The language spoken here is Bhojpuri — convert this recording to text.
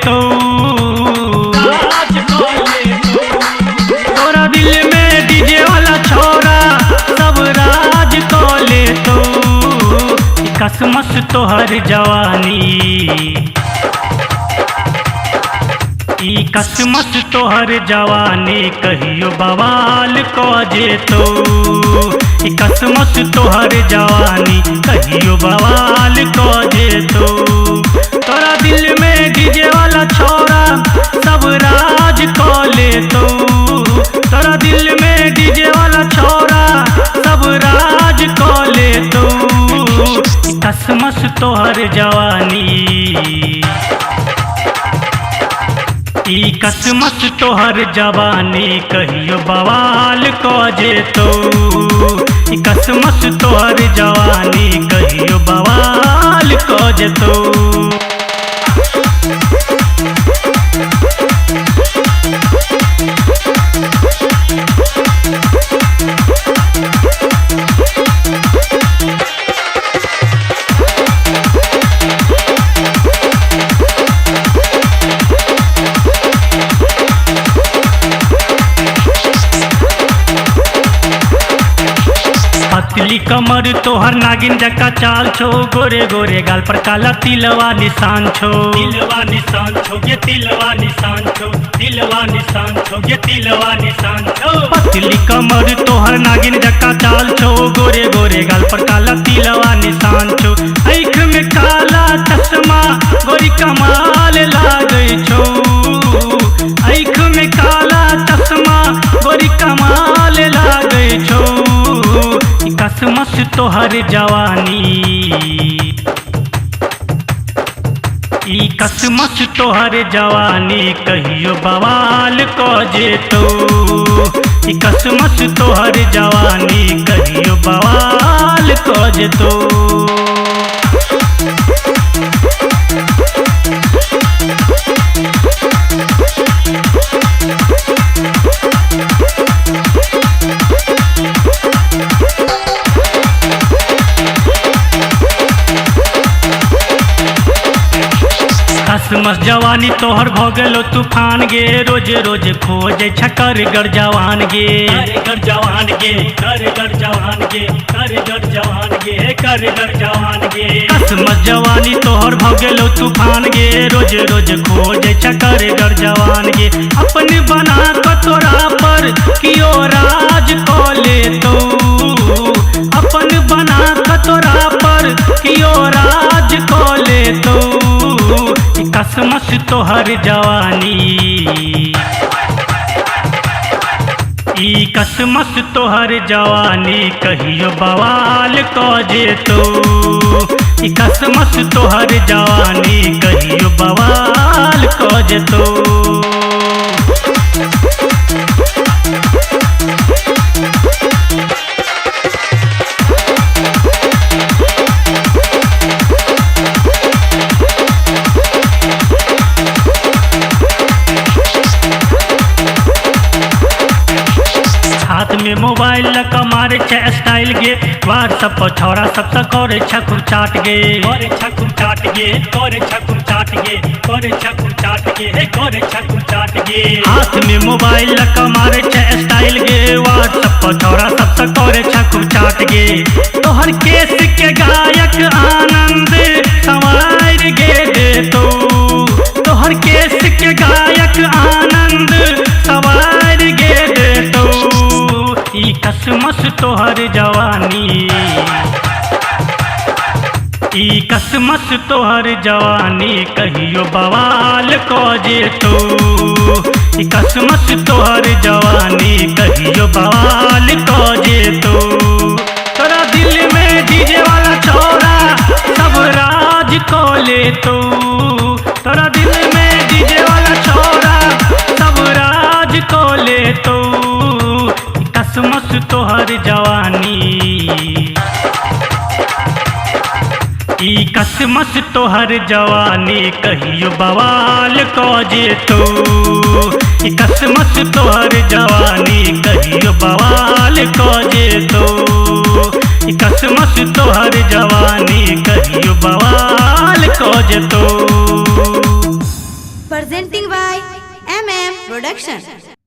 तो तोरा दिल में डीजे वाला छोरा सब राज को ले तो कसमस तोहर जवानी ई कसमस तोहर जवानी कहियो बवाल को जेतो ई कसमस तोहर जवानी कहियो बवाल को जेतो तोरा दिल में डीजे वाला छोरा सब राज को लेतो तोरा दिल में डीजे वाला छोरा सब राज को लेतो ई कसमस तोहर जवानी ई कसमस तोहर जवानी कहियो बवाल को जेतो ई कसमस तोहर जवानी कहियो बवाल को जेतो पतली कमर तोहर नागिन जका चाल छो गोरे गोरे गाल पर काला तिलवा निशान छो ये तिलवा निशान छो तिलवा निशान छो ये तिलवा निशान छो पतली कमर तोहर नागिन जका चाल छो गोरे गोरे गाल पर काला तिलवा निशान छो आँख में काला चश्मा गोरी कमाल लागे छो आँख में काला चश्मा गोरी कमाल लागे छो कसमस तोहर जवानी ई कसमस तोहर जवानी कहियो बवाल को जेतो ई कसमस तोहर जवानी कहियो बवाल को जेतो कसमस जवानी तोहर भ गेलो तूफान गे रोज रोज खोजे छकर गर जवान गे कर जवान गे कर गर जवान गे कर गर जवान गे कर गर जवान गे कसमस जवानी तोहर भ गेलो तूफान गे रोज रोज खोजे छकर गर जवान गे अपन बना को तोरा पर कियो राज को ले तो अपन बना को तोरा पर कियो राज को ले तो कसमस तोहर जवानी ई कसमस तोहर जवानी कहियो बवाल को जेतो ई कसमस तोहर जवानी कहियो बवाल को जेतो हाथ में मोबाइल लका मारे छे स्टाइल गे व्हाट्सएप पर छोरा सब करे छकुर चाट गे करे छकुर चाट गे करे छकुर चाट गे करे छकुर चाट गे करे छकुर चाट गे हाथ में मोबाइल लका मारे छे स्टाइल गे व्हाट्सएप पर छोरा सब करे छकुर चाट गे तोहर केस के गायक आनंद सवार गे दे तो तोहर केस के गायक आनंद सवार गे दे तो ई कसमस तोहर जवानी ई कसमस तोहर जवानी कहियो बवाल को जेतो ई कसमस तोहर जवानी कहियो बवाल को जेतो तोरा दिल में डीजे वाला छोरा सब राज को लेतो तोरा दिल में डीजे वाला छोरा सब राज को लेतो कसमस तोहर जवानी ई कसमस तोहर जवानी कहियो बवाल को जेतो ई कसमस तोहर जवानी कहियो बवाल को जेतो ई कसमस तोहर जवानी कहियो बवाल को जेतो। presenting by MM Production.